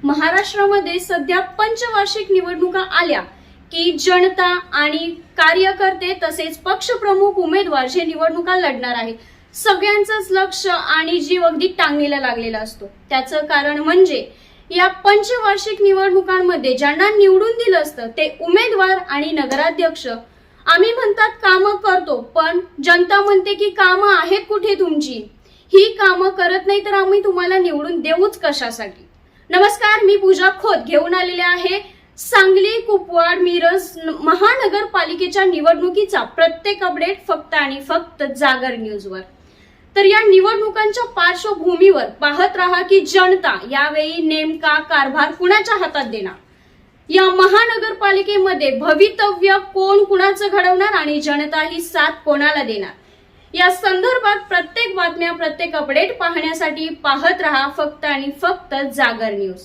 महाराष्ट्रामध्ये सध्या पंचवार्षिक निवडणुका आल्या की जनता आणि कार्यकर्ते तसेच पक्षप्रमुख उमेदवार जे निवडणुका लढणार आहेत सगळ्यांचंच लक्ष आणि जीव अगदी टांगणीला लागलेला असतो। त्याचं कारण म्हणजे या पंचवार्षिक निवडणुकांमध्ये ज्यांना निवडून दिलं असतं ते उमेदवार आणि नगराध्यक्ष आम्ही म्हणतात कामं करतो, पण जनता म्हणते की कामं आहेत कुठे तुमची? ही कामं करत नाही तर आम्ही तुम्हाला निवडून देऊच कशासाठी? नमस्कार, मी पूजा खोत घेऊन आलेले आहे सांगली, कुपवाड, मिरज महानगरपालिकेच्या निवडणुकीचा प्रत्येक अपडेट फक्त आणि फक्त जागर न्यूजवर। तर या निवडणुकांच्या पार्श्वभूमीवर पाहत रहा की जनता यावेळी नेमका कारभार कुणाच्या हातात देणार, या महानगरपालिकेमध्ये भवितव्य कोण कुणाचं घडवणार आणि जनता ही साथ कोणाला देणार, या संदर्भात प्रत्येक बातम्या प्रत्येक अपडेट पाहण्यासाठी पाहत रहा फक्त आणि फक्त जागर न्यूज।